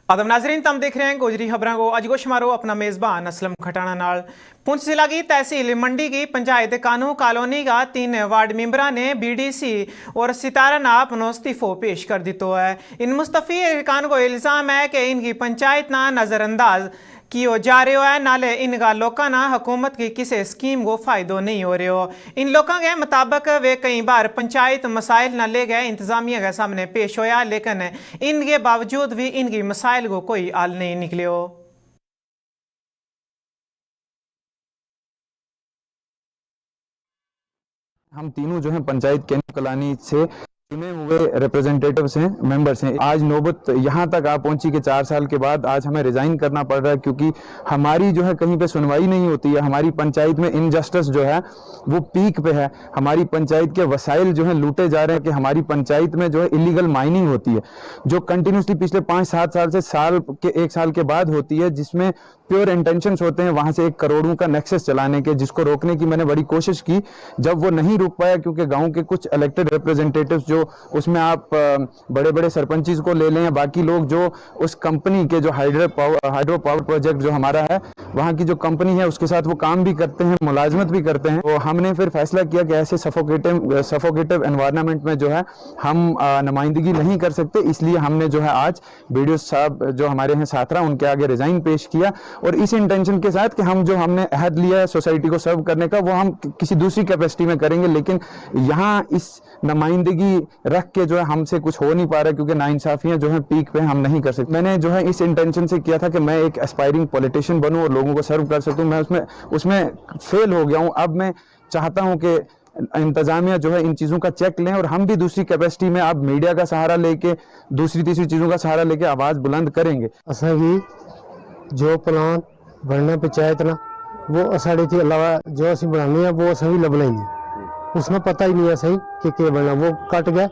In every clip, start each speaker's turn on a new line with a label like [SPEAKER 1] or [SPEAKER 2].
[SPEAKER 1] आदम नाजरीन तम देख रहे हैं गोजरी खबरों को। अज गोशमारो अपना मेज़बान असलम खटाना नाल। पुंछ जिला की तहसील मंडी की पंचायत कानू कॉलोनी का 3 वार्ड मेंबरा ने BDC और सितारा ना अपनो इस्तीफो पेश कर दितो है। इन मुस्तफ़ी अरकान को इल्ज़ाम है कि इनकी पंचायत ना नज़रअंदाज किया जा रहा है, नाले इनका लोगों ना हुकूमत की किसी स्कीम को फायदो नहीं हो रहा। इन लोगों के मुताबिक वे कई बार पंचायत मसाइल न ले गए इंतजामिया के सामने पेश होया, लेकिन इनके बावजूद भी इनकी मसाइल को कोई हल नहीं निकलियो।
[SPEAKER 2] हम तीनों जो हैं पंचायत केनू कलानी से चुने हुए रिप्रेजेंटेटिव्स हैं, मेंबर्स हैं। आज नौबत यहाँ तक आ पहुंची कि 4 साल के बाद आज हमें रिजाइन करना पड़ रहा है, क्योंकि हमारी जो है कहीं पे सुनवाई नहीं होती है। हमारी पंचायत में इनजस्टिस जो है वो पीक पे है। हमारी पंचायत के वसाइल जो है लूटे जा रहे हैं कि हमारी पंचायत में जो है इलीगल माइनिंग होती है, जो कंटिन्यूसली पिछले 5-7 साल से 1 साल के बाद होती है, जिसमें प्योर इंटेंशंस होते हैं वहां से 1 करोड़ों का नेक्सस चलाने के, जिसको रोकने की मैंने बड़ी कोशिश की। जब वो नहीं रुक पाया, क्योंकि गांव के कुछ इलेक्टेड रिप्रेजेंटेटिव्स जो उसमें आप बड़े बड़े सरपंचीज को ले लें या बाकी लोग जो उस कंपनी के जो हाइड्रो पावर प्रोजेक्ट जो हमारा है वहां की जो कंपनी है उसके साथ वो काम भी करते हैं, मुलाजमत भी करते हैं, तो हमने फिर फैसला किया कि ऐसे सफोकेटिव एनवायरनमेंट में जो है हम नुमाइंदगी नहीं कर सकते। इसलिए हमने जो है आज BDO साहब जो हमारे हैं साथरा, उनके आगे रिजाइन पेश किया, और इस इंटेंशन के साथ कि हम जो हमने अहद लिया है सोसाइटी को सर्व करने का वो हम किसी दूसरी कैपेसिटी में करेंगे, लेकिन यहाँ इस नुमाइंदगी रख के जो है हमसे कुछ हो नहीं पा रहा है, क्योंकि नाइंसाफियां जो है पीक पे हम नहीं कर सकते। मैंने जो है इस इंटेंशन से किया था कि मैं एक एस्पायरिंग पॉलिटिशियन बनूं और लोगों को सर्व कर सकूं। मैं उसमें फेल हो गया हूं। अब मैं चाहता हूं कि इंतजामिया जो है इन चीज़ों का चेक लें, और हम भी दूसरी कैपेसिटी में अब मीडिया का सहारा लेके दूसरी तीसरी चीज़ों का सहारा लेके आवाज़ बुलंद करेंगे।
[SPEAKER 3] असा भी जो प्लान बनना पंचायत ना वो असाड़े के अलावा जो असं बनाने वो असा भी लभना ही नहीं, उसमें पता ही नहीं है सही कि बनना, वो कट गया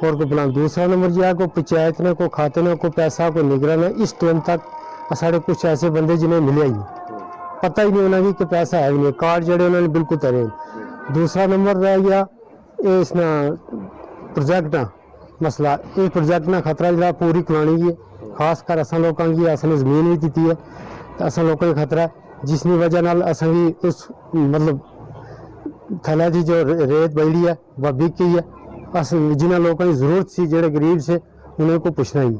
[SPEAKER 3] और कोई प्लान। दूसरा नंबर जो है को पंचायत ने को खाते ने को पैसा को निगरान है, इस टाइम तक असाड़े कुछ ऐसे बंदे जिन्हें मिले ही नहीं, पता ही नहीं उन्हें कि पैसा है भी नहीं, कार्ड जड़े उन्होंने बिल्कुल तरे। दूसरा नंबर रह गया इस प्रोजेक्ट मसला, इस प्रोजेक्ट ना खतरा जो पूरी कलानी की खासकर असा लोगों की असने जमीन भी दी है, तो असा लोगों की खतरा जिसकी वजह नाल असा भी उस मतलब थैला की जो रेत बजड़ी है वह बिक गई है। अस जिन्हें लोगों की जरूरत सी जेडे गरीब से उन्हें को पूछना ही नहीं।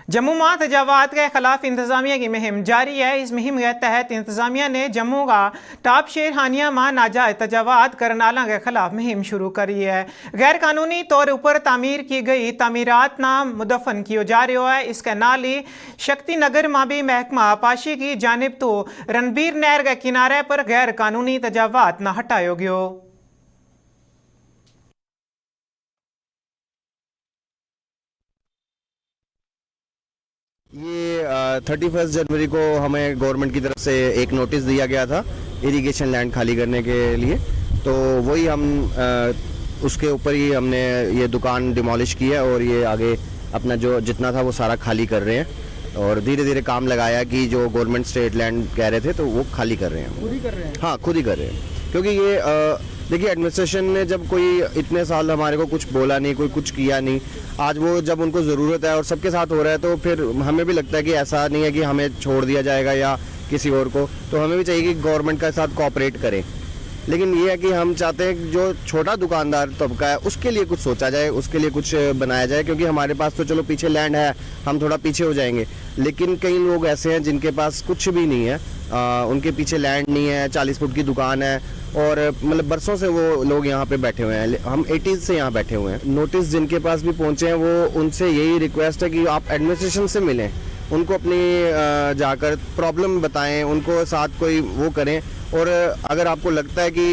[SPEAKER 1] जम्मू में तजावात के खिलाफ इंतजामिया की मुहिम जारी है। इस मुहिम के तहत इंतजामिया ने जम्मू का टॉप शहर हानिया में नाजायज तजावात करने वालों के खिलाफ मुहिम शुरू करी है। गैर कानूनी तौर पर तामीर की गई तामीरात ना मुदफन किया जा रहा है। इसके नाल ही शक्ति नगर में भी महकमा आपाशी की जानिब तो रणबीर नहर के किनारे पर गैर कानूनी तजावात ना हटाया गया।
[SPEAKER 4] ये 31 जनवरी को हमें गवर्नमेंट की तरफ से एक नोटिस दिया गया था इरिगेशन लैंड खाली करने के लिए, तो वही हम उसके ऊपर ही हमने ये दुकान डिमोलिश की है और ये आगे अपना जो जितना था वो सारा खाली कर रहे हैं, और धीरे धीरे काम लगाया कि जो गवर्नमेंट स्टेट लैंड कह रहे थे तो वो खाली कर रहे हैं। खुद ही कर रहे हैं? हाँ, खुद ही कर रहे हैं, क्योंकि ये देखिए एडमिनिस्ट्रेशन ने जब कोई इतने साल हमारे को कुछ बोला नहीं, कोई कुछ किया नहीं, आज वो जब उनको ज़रूरत है और सबके साथ हो रहा है तो फिर हमें भी लगता है कि ऐसा नहीं है कि हमें छोड़ दिया जाएगा या किसी और को, तो हमें भी चाहिए कि गवर्नमेंट के साथ कोऑपरेट करें। लेकिन ये है कि हम चाहते हैं कि जो छोटा दुकानदार तबका है उसके लिए कुछ सोचा जाए, उसके लिए कुछ बनाया जाए, क्योंकि हमारे पास तो चलो पीछे लैंड है, हम थोड़ा पीछे हो जाएंगे, लेकिन कई लोग ऐसे हैं जिनके पास कुछ भी नहीं है, उनके पीछे लैंड नहीं है, 40 फुट की दुकान है, और मतलब बरसों से वो लोग यहाँ पे बैठे हुए हैं। हम 80s से यहाँ बैठे हुए हैं। नोटिस जिनके पास भी पहुँचे हैं वो उनसे यही रिक्वेस्ट है कि आप एडमिनिस्ट्रेशन से मिलें, उनको अपनी जाकर प्रॉब्लम बताएं, उनको साथ कोई वो करें, और अगर आपको लगता है कि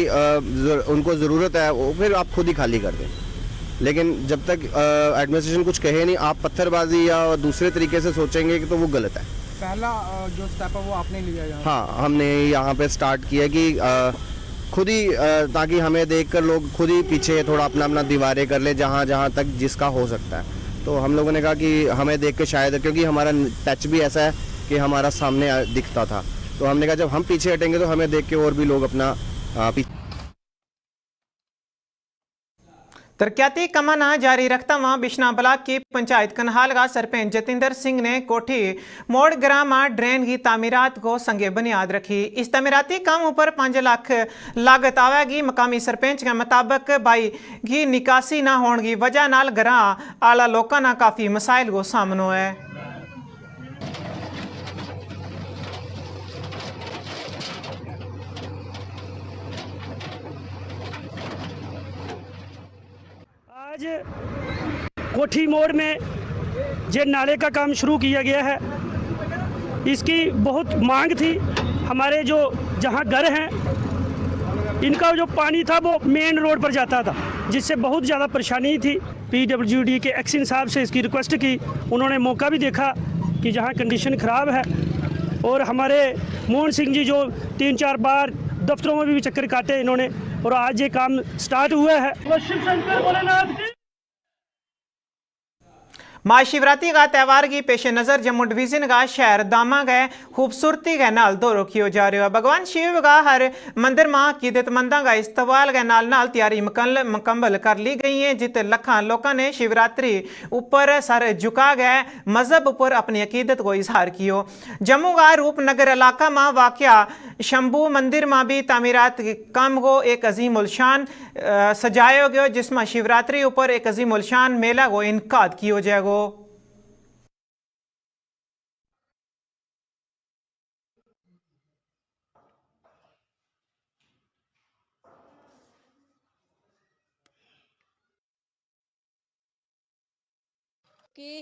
[SPEAKER 4] उनको ज़रूरत है वो फिर आप खुद ही खाली कर दें। लेकिन जब तक एडमिनिस्ट्रेशन कुछ कहे नहीं, आप पत्थरबाजी या दूसरे तरीके से सोचेंगे कि तो वो गलत है।
[SPEAKER 5] पहला जो स्टेप है वो आपने लिया यहाँ?
[SPEAKER 4] हाँ, हमने यहाँ पे स्टार्ट किया कि खुद ही ताकि हमें देखकर लोग खुद ही पीछे थोड़ा अपना दीवारें कर ले जहाँ जहाँ तक जिसका हो सकता है। तो हम लोगों ने कहा कि हमें देख के शायद, क्योंकि हमारा टच भी ऐसा है कि हमारा सामने दिखता था, तो हमने कहा जब हम पीछे हटेंगे तो हमें देख के और भी लोग अपना पीछे
[SPEAKER 1] तरक्याती कमान जारी रखता हुआ बिश्ना ब्लॉक की पंचायत कन्हाल का सरपंच जतिंदर सिंह ने कोठी मोड़ ग्राम ड्रेन की तामीरात को संगे बुनियाद रखी। इस तामीराती काम ऊपर 5 लाख लागत आवेगी। मकामी सरपंच के मुताबिक बाई की निकासी ना होने की वजह नाल ग्रां आला लोगों ना काफ़ी मसाइल को सामनो है।
[SPEAKER 6] आज कोठी मोड़ में जे नाले का काम शुरू किया गया है, इसकी बहुत मांग थी। हमारे जो जहां घर हैं इनका जो पानी था वो मेन रोड पर जाता था, जिससे बहुत ज़्यादा परेशानी थी। PWD के एक्शन साहब से इसकी रिक्वेस्ट की, उन्होंने मौका भी देखा कि जहां कंडीशन ख़राब है, और हमारे मोहन सिंह जी जो 3-4 बार दफ्तरों में भी चक्कर काटे इन्होंने, और आज ये काम स्टार्ट हुआ है। शिव शंकर भोलेनाथ की
[SPEAKER 1] महाशिवरात्रि का त्यौहार की पेश नज़र जम्मू डिवीजन का शहर दामा गए खूबसूरती के नाल दौरो किया जा रहा है। भगवान शिव का हर मंदिर में अकीदतमंदा का इस्तकबाल के नाल तैयारी मुकम्मल कर ली गई है, जिते लखा लोगों ने शिवरात्रि ऊपर सर झुका गए मजहब ऊपर अपनी अकीदत को इजहार किया। जम्मू का रूपनगर इलाका में वाक़या शंभू मंदिर में भी तामीरात काम को एक अजीम उलशान सजाया गया, जिसमें शिवरात्रि ऊपर एक अजीम उलशान मेला को इनकाद किया जाएगा।
[SPEAKER 7] के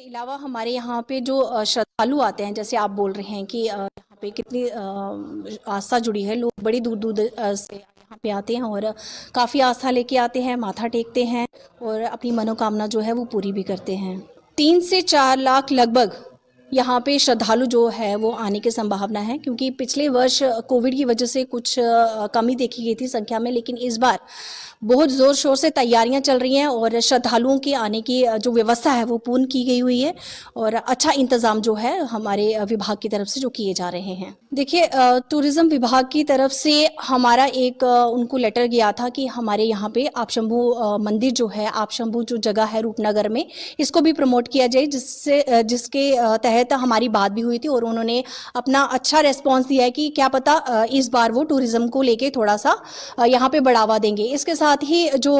[SPEAKER 7] अलावा हमारे यहाँ पे जो श्रद्धालु आते हैं, जैसे आप बोल रहे हैं कि यहाँ पे कितनी आस्था जुड़ी है, लोग बड़ी दूर दूर से यहाँ पे आते हैं और काफ़ी आस्था लेके आते हैं, माथा टेकते हैं और अपनी मनोकामना जो है वो पूरी भी करते हैं। 3 से 4 लाख लगभग यहाँ पे श्रद्धालु जो है वो आने की संभावना है, क्योंकि पिछले वर्ष कोविड की वजह से कुछ कमी देखी गई थी संख्या में, लेकिन इस बार बहुत ज़ोर शोर से तैयारियां चल रही हैं और श्रद्धालुओं के आने की जो व्यवस्था है वो पूर्ण की गई हुई है और अच्छा इंतज़ाम जो है हमारे विभाग की तरफ से जो किए जा रहे हैं। देखिए, टूरिज़्म विभाग की तरफ से हमारा एक उनको लेटर गया था कि हमारे यहाँ पे आप शंभू मंदिर जो है, आप शंभू जो जगह है रूपनगर में, इसको भी प्रमोट किया जाए, जिसके तहत हमारी बात भी हुई थी और उन्होंने अपना अच्छा रेस्पॉन्स दिया है कि क्या पता इस बार वो टूरिज़्म को लेके थोड़ा सा यहाँ पे बढ़ावा देंगे। इसके साथ ही जो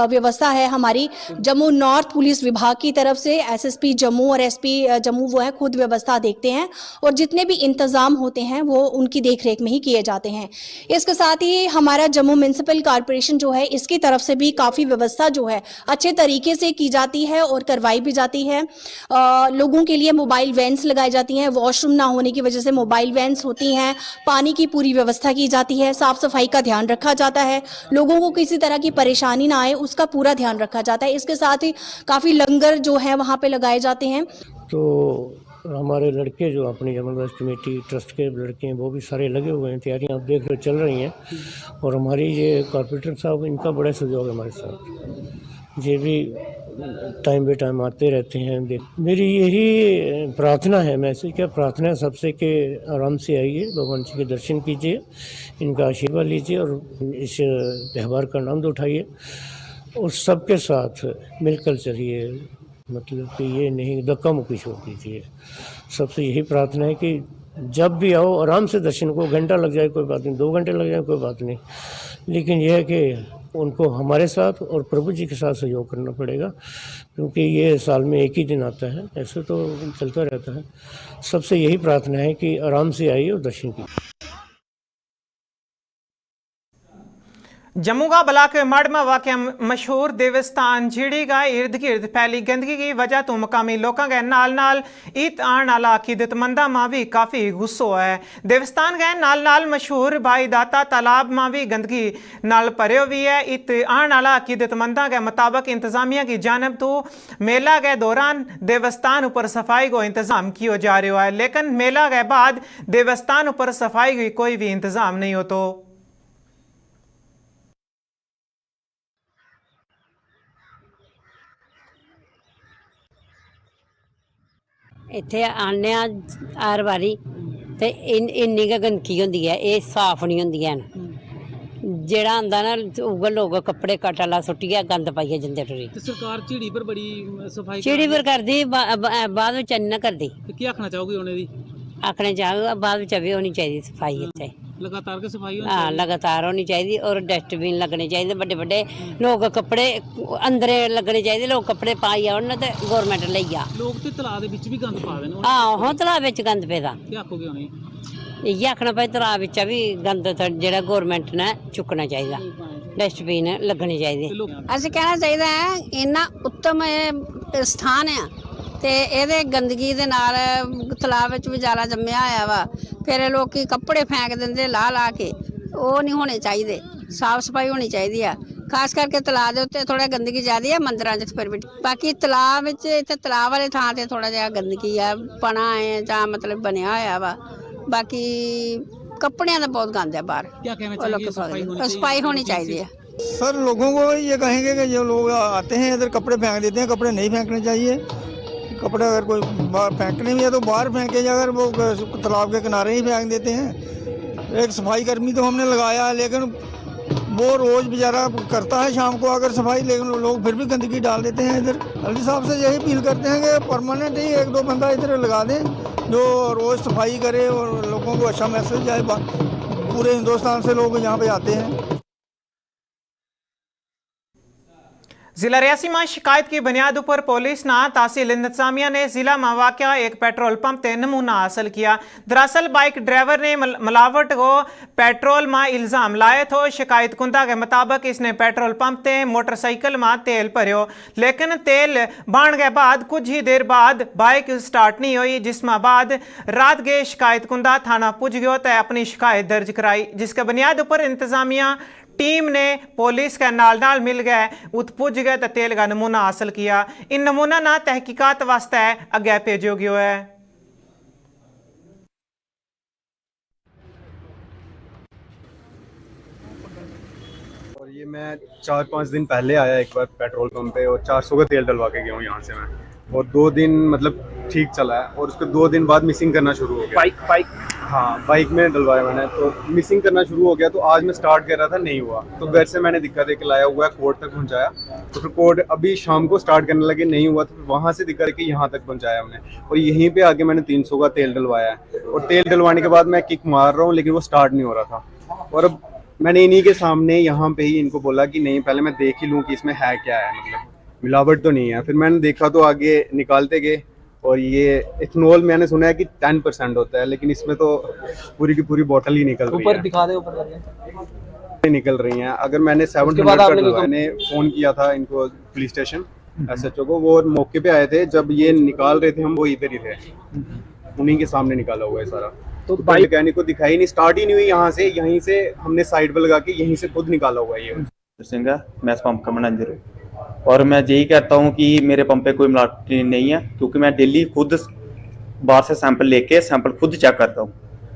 [SPEAKER 7] व्यवस्था है हमारी जम्मू नॉर्थ पुलिस विभाग की तरफ से, SSP जम्मू और SP जम्मू वो है खुद व्यवस्था देखते हैं और जितने भी इंतजाम होते हैं वो उनकी देखरेख में ही किए जाते हैं। इसके साथ ही हमारा जम्मू म्युनिसिपल कॉरपोरेशन जो है इसकी तरफ से भी काफ़ी व्यवस्था जो है अच्छे तरीके से की जाती है और करवाई भी जाती है। लोगों के लिए मोबाइल वैन्स लगाई जाती हैं, वॉशरूम ना होने की वजह से मोबाइल वैन्स होती हैं, पानी की पूरी व्यवस्था की जाती है, साफ सफाई का ध्यान रखा जाता है, लोगों को किसी तरह की परेशानी ना आए उसका पूरा ध्यान रखा जाता है। इसके साथ ही काफ़ी लंगर जो है वहाँ पे लगाए जाते हैं।
[SPEAKER 8] तो हमारे लड़के जो अपनी जबरदस्त कमेटी ट्रस्ट के लड़के हैं वो भी सारे लगे हुए हैं, तैयारियां आप देख रहे हो चल रही हैं और हमारी ये कॉर्पोरेटर साहब इनका बड़ा सहयोग है हमारे साथ, ये भी टाइम बे टाइम आते रहते हैं। मेरी यही प्रार्थना है, मैं से क्या प्रार्थना है सबसे कि आराम से आइए, भगवान जी के दर्शन कीजिए, इनका आशीर्वाद लीजिए और इस त्यौहार का आनंद उठाइए और सबके साथ मिलकर चलिए, मतलब कि ये नहीं धक्का मुक्की छोड़ दीजिए। सबसे यही प्रार्थना है कि जब भी आओ आराम से दर्शन को, घंटा लग जाए कोई बात नहीं, 2 घंटे लग जाए कोई बात नहीं, लेकिन यह है कि उनको हमारे साथ और प्रभु जी के साथ सहयोग करना पड़ेगा, क्योंकि ये साल में एक ही दिन आता है, ऐसे तो चलता रहता है। सबसे यही प्रार्थना है कि आराम से आइए और दर्शन कीजिए।
[SPEAKER 1] जम्मू का ब्लॉक मड़ में वाक़ मशहूर देवस्थान झीड़ी का इर्द गिर्द फैली गंदगी की वजह तो मकामी लोगों के नाल ईद आने वाला अकीदतमंदा में भी काफ़ी गुस्सो है। देवस्थान के नाल मशहूर भाई दाता तालाब में भी गंदगी नाल भरे हुई है। ईद आने वाला अकीदतमंदा के मुताबिक इंतजामिया की जानब तो मेला के दौरान देवस्थान ऊपर सफाई को इंतज़ाम किया जा रहा है, लेकिन मेला के बाद देवस्थान ऊपर सफाई की कोई भी इंतज़ाम नहीं होता।
[SPEAKER 9] इत्थे आने हर बारी ते इन्नी गै गंदगी होंदी है, एह् साफ नहीं होंदियां न। ਜਿਹੜਾ ਆਂਦਾ ਨਾ ਉਹ ਲੋਕ ਕੱਪੜੇ ਕਟਲਾ ਸੁੱਟੀਆ ਗੰਦ ਪਾਈਏ ਜਿੰਦੇ ਟੁਰੀ
[SPEAKER 5] तो सरकार चिड़ी पर बड़ी सफाई
[SPEAKER 9] ਚਿੜੀ ਪਰ ਕਰਦੀ ਬਾਅਦ ਵਿੱਚ ਨਾ ਕਰਦੀ
[SPEAKER 5] तो क्या आखना चाहोगे उन्हें दी
[SPEAKER 9] ਆਖਣੇ ਚਾਹੂਗਾ ਬਾਅਦ ਵਿੱਚ ਵੀ ਹੋਣੀ ਚਾਹੀਦੀ ਸਫਾਈ ਇੱਥੇ
[SPEAKER 5] लगातार के सफाई होनी
[SPEAKER 9] ਹਾਂ ਲਗਾਤਾਰ ਹੋਣੀ ਚਾਹੀਦੀ ਔਰ ਡਸਟਬਿਨ ਲੱਗਣੇ ਚਾਹੀਦੇ ਵੱਡੇ ਵੱਡੇ ਲੋਕ ਕੱਪੜੇ ਅੰਦਰੇ ਲੱਗਣੇ ਚਾਹੀਦੇ ਲੋਕ ਕੱਪੜੇ ਪਾਈ ਆਉਣ ਤੇ ਗਵਰਨਮੈਂਟ ਲਈ ਆ
[SPEAKER 5] लोग तो तलाब ਦੇ ਵਿੱਚ ਵੀ ਗੰਦ ਪਾ ਦੇਣ
[SPEAKER 9] ਆਹੋ ਤਲਾਬ ਵਿੱਚ ਗੰਦ ਪੈਦਾ
[SPEAKER 5] ਕੀ ਆਖੋਗੇ ਉਹਨੇ
[SPEAKER 9] ਇਹ ਆਖਣਾ ਪਏ ਤਲਾਬ ਵਿੱਚ ਵੀ ਗੰਦ ਜਿਹੜਾ ਗਵਰਨਮੈਂਟ ਨੇ ਚੁੱਕਣਾ ਚਾਹੀਦਾ ਡਸਟਬਿਨ ਲੱਗਣੇ ਚਾਹੀਦੇ
[SPEAKER 10] ਅਸੀਂ ਕਹਿਣਾ ਚਾਹੀਦਾ ਹੈ ਇੰਨਾ ਉੱਤਮ ਇਹ ਸਥਾਨ ਆ ਤੇ ਇਹਦੇ ਗੰਦਗੀ ਦੇ ਨਾਲ ਤਲਾਬ ਵਿੱਚ ਵੀ ਜਾਲਾ ਜੰਮਿਆ ਹੋਇਆ ਵਾ ਫਿਰ ਲੋਕੀ ਕੱਪੜੇ ਫੈਂਕ ਦਿੰਦੇ ਲਾ ਲਾ ਕੇ ਉਹ ਨਹੀਂ ਹੋਣੇ ਚਾਹੀਦੇ ਸਾਫ ਸਫਾਈ ਹੋਣੀ ਚਾਹੀਦੀ ਆ ਖਾਸ ਕਰਕੇ ਤਲਾਬ ਦੇ ਉੱਤੇ ਥੋੜਾ ਗੰਦਗੀ ਜ਼ਿਆਦੀ ਆ ਮੰਦਰਾਂ 'ਚ ਫਿਰ ਵੀ ਬਾਕੀ ਤਲਾਬ ਵਿੱਚ ਇੱਥੇ ਤਲਾਬ ਵਾਲੇ ਥਾਂ ਤੇ ਥੋੜਾ ਜਿਹਾ ਗੰਦਗੀ ਆ ਪਣਾ ਹੈ ਜਾਂ ਮਤਲਬ ਬਣਿਆ ਹੋਇਆ ਵਾ ਬਾਕੀ ਕੱਪੜਿਆਂ ਦਾ ਬਹੁਤ ਗੰਦ ਹੈ ਬਾਹਰ
[SPEAKER 5] क्या कहना चाहिए
[SPEAKER 10] सफाई होनी चाहिए
[SPEAKER 11] सर लोगों को ये कहेंगे कि जो लोग आते हैं इधर कपड़े फेंक देते हैं कपड़े नहीं फेंकने चाहिए कपड़े अगर कोई बाहर फेंकने भी है तो बाहर फेंके अगर वो तालाब के किनारे ही फेंक देते हैं एक सफाई कर्मी तो हमने लगाया है लेकिन वो रोज़ बेचारा करता है शाम को अगर सफाई लेकिन लोग फिर भी गंदगी डाल देते हैं इधर एलडी साहब से यही अपील करते हैं कि परमानेंट ही एक दो बंदा इधर लगा दें जो रोज़ सफाई करे और लोगों को अच्छा मैसेज जाए पूरे हिंदुस्तान से लोग यहाँ पे आते हैं।
[SPEAKER 1] जिला रियासी में शिकायत की बुनियाद पर पुलिस ना तहसील इंतजामिया ने जिला में वाक़या एक पेट्रोल पंप से नमूना हासिल किया। दरअसल बाइक ड्राइवर ने मिलावट को पेट्रोल में इल्ज़ाम लाए तो शिकायत कुंदा के मुताबिक इसने पेट्रोल पंप से मोटरसाइकिल में तेल भरियो लेकिन तेल बन गए बाद कुछ ही देर बाद बाइक स्टार्ट नहीं हुई जिसमें बाद रात गए शिकायत कुंदा थाना पुज गयो तो अपनी शिकायत दर्ज कराई जिसके बुनियाद पर इंतजामिया टीम ने पुलिस के नाल मिल गए उत पुज गए तो तेल का नमूना हासिल किया। इन नमूना ना तहकीकात वास्ते अगे भेजो गयो है।
[SPEAKER 12] और ये मैं 4-5 दिन पहले आया एक बार पेट्रोल पंप पे और 400 का तेल डलवा के गया हूँ यहाँ से मैं और 2 दिन मतलब ठीक चला है और उसके 2 दिन बाद मिसिंग करना शुरू हो गया। बाइक हाँ बाइक में डलवाया मैंने तो मिसिंग करना शुरू हो गया तो आज मैं स्टार्ट कर रहा था नहीं हुआ तो घर से मैंने दिक्कत देके लाया हुआ है कोर्ट तक पहुँचाया तो फिर कोर्ट अभी शाम को स्टार्ट करने लगे नहीं हुआ तो फिर वहाँ से दिक्कत के यहाँ तक पहुँचाया हमने और यहीं पे आके मैंने 300 का तेल डलवाया है और तेल डलवाने के बाद मैं किक मार रहा हूँ लेकिन वो स्टार्ट नहीं हो रहा था और अब मैंने इन्हीं के सामने यहाँ पे ही इनको बोला कि नहीं पहले मैं देख ही लूँ कि इसमें है क्या है मतलब मिलावट तो नहीं है। फिर मैंने देखा तो आगे निकालते गए और ये इथेनॉल मैंने सुना है कि 10% होता है लेकिन इसमें तो पूरी की पूरी बोतल ही निकल रही है। ऊपर दिखा दे ऊपर निकल रही हैं। अगर मैंने 700 का मैंने फ़ोन किया था इनको पुलिस स्टेशन SHO को वो मौके पे आए थे जब ये निकाल रहे थे हम वो इधर ही थे उन्हीं के सामने निकाला हुआ है सारा तो मैकेनिक को दिखाई नहीं स्टार्ट ही नहीं हुई यहाँ से यहीं से हमने साइड पर लगा के यहीं से खुद निकाला हुआ है ये
[SPEAKER 13] सिंह मैं इस पंप का मैनेजर हूँ और मैं यही कहता हूँ कि मेरे पंप पे कोई मिलावट नहीं है क्योंकि मैं डेली खुद बाहर से सैंपल लेके सैंपल खुद चेक करता हूँ।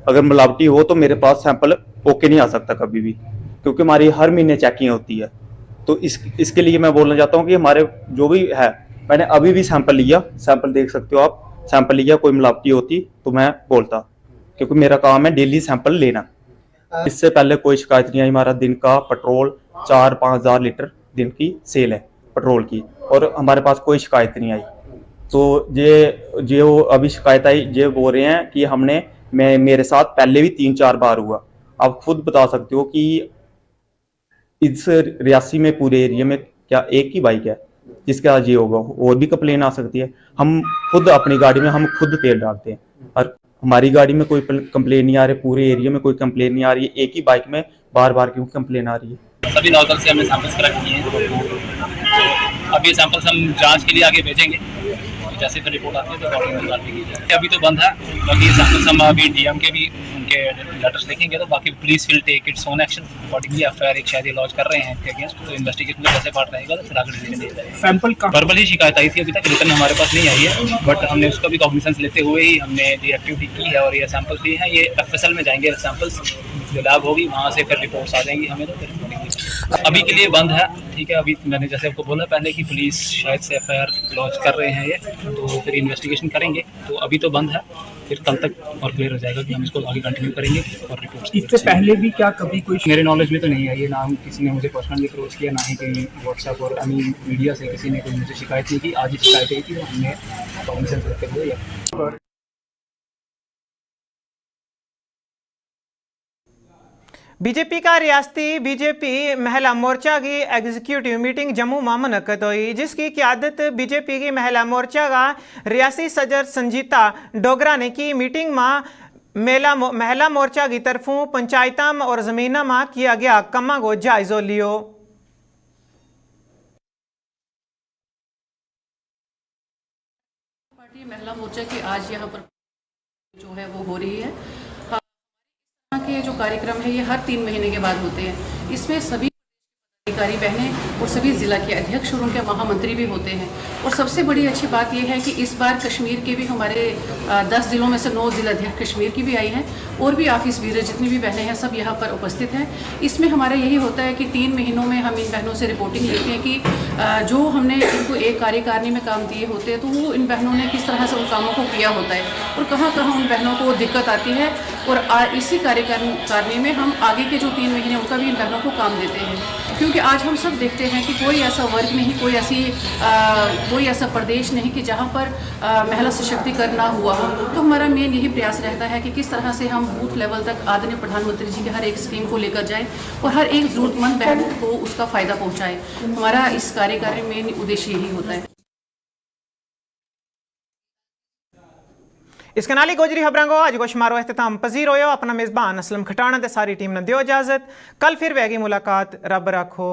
[SPEAKER 13] अगर मिलावटी हो तो मेरे पास सैंपल ओके नहीं आ सकता कभी भी क्योंकि हमारी हर महीने चेकिंग होती है। तो इसके लिए मैं बोलना चाहता हूँ कि हमारे जो भी है मैंने अभी भी सैंपल लिया सैंपल देख सकते हो आप सैंपल लिया कोई मिलावटी होती तो मैं बोलता क्योंकि मेरा काम है डेली सैंपल लेना। इससे पहले कोई शिकायत नहीं आई। हमारा दिन का पेट्रोल 4-5 हज़ार लीटर दिन की सेल है पेट्रोल की और हमारे पास कोई शिकायत नहीं आई। तो ये वो अभी शिकायत आई ये बोल रहे हैं कि मेरे साथ पहले भी 3-4 बार हुआ। आप खुद बता सकते हो कि इस रियासी में पूरे एरिया में क्या एक ही बाइक है जिसके आज ये होगा और भी कंप्लेन आ सकती है। हम खुद अपनी गाड़ी में हम खुद तेल डालते हैं और हमारी गाड़ी में कोई कंप्लेन नहीं आ रही पूरे एरिया में कोई कंप्लेन नहीं आ रही है। एक ही बाइक में बार बार क्यों कंप्लेन आ रही है।
[SPEAKER 14] सभी नॉजल से हमने सैंपल्स कलेक्ट किए हैं अब ये सैंपल्स हम जांच के लिए आगे भेजेंगे जैसे फिर रिपोर्ट आती है तो अकॉर्डिंगली कार्रवाई की जाएगी। अभी तो बंद है बाकी ये सैंपल्स हम अभी डीएम के भी उनके लेटर्स लिखेंगे तो बाकी police will take its own action accordingly FIR एक शायद लॉन्च कर रहे हैं इनके अगेंस्ट तो इन्वेस्टिगेशन में कैसे पार्ट रहेगा तो फिर आगे डिसीजन लिया जाएगा। सैंपल का वर्बल ही शिकायत आई थी अभी तक रिटर्न हमारे पास नहीं आई है बट हमने उसका भी कॉग्निसेंस लेते हुए ही हमने ये एक्टिविटी की है और ये सैंपल्स भी हैं ये FSL में जाएंगे सैंपल्स जो लैब होगी वहाँ से फिर रिपोर्ट्स आ जाएंगी हमें तो फिर अभी के लिए बंद है। ठीक है अभी मैंने जैसे आपको बोला पहले कि पुलिस शायद से FIR लॉन्च कर रहे हैं ये तो फिर इन्वेस्टिगेशन करेंगे तो अभी तो बंद है फिर कल तक और क्लियर हो जाएगा कि हम इसको आगे कंटिन्यू करेंगे और रिपोर्ट।
[SPEAKER 5] इससे पहले भी क्या कभी कोई मेरे नॉलेज में तो नहीं आई है, ना किसी ने मुझे पर्सनली अप्रोच किया, ना ही कहीं व्हाट्सएप और मीडिया से किसी ने कोई मुझे शिकायत नहीं की। आज ही शिकायत आई थी तो हमने परमिशन करते हुए
[SPEAKER 1] बीजेपी का रियासती बीजेपी महिला मोर्चा की एग्जीक्यूटिव मीटिंग जम्मू में मुनक़द हुई, जिसकी क़यादत बीजेपी की महिला मोर्चा का रियासी सदर संजीता डोगरा ने की। मीटिंग में महिला मोर्चा की तरफों पंचायतों और ज़मीनों में किया गया कमा को जायज़ो लियो।
[SPEAKER 15] पार्टी महिला मोर्चा की आज यहाँ पर जो है वो हो रही है। के जो कार्यक्रम है ये हर 3 महीने के बाद होते हैं। इसमें सभी अधिकारी बहनें और सभी ज़िला के अध्यक्ष और उनके महामंत्री भी होते हैं। और सबसे बड़ी अच्छी बात यह है कि इस बार कश्मीर के भी हमारे 10 ज़िलों में से 9 ज़िलाध्यक्ष कश्मीर की भी आई हैं और भी ऑफिस बीर जितनी भी बहनें हैं सब यहाँ पर उपस्थित हैं। इसमें हमारा यही होता है कि 3 महीनों में हम इन बहनों से रिपोर्टिंग लेते हैं कि जो हमने इनको एक कार्यकारिणी में काम दिए होते हैं तो वो इन बहनों ने किस तरह से उन कामों को किया होता है और कहाँ कहाँ उन बहनों को दिक्कत आती है। और इसी कार्यकारिणी में हम आगे के जो 3 महीने उनका भी इन बहनों को काम देते हैं, क्योंकि आज हम सब देखते हैं कि कोई ऐसा वर्ग नहीं, कोई ऐसा प्रदेश नहीं कि जहाँ पर महिला सशक्तिकरण ना हुआ हो। तो हमारा मेन यही प्रयास रहता है कि किस तरह से हम बूथ लेवल तक आदरणीय प्रधानमंत्री जी के हर एक स्कीम को लेकर जाएं और हर एक ज़रूरतमंद बहन को उसका फ़ायदा पहुँचाएं। हमारा इस कार्यकारिणी में मेन उद्देश्य यही होता है।
[SPEAKER 1] इसके नाली गोजरी खबरों को आज को शुमारो अख्ताम पजीर हो। अपना मेज़बान असलम खटाना ते सारी टीम ने दियो इजाजत। कल फिर वेगी मुलाकात, रब रखो।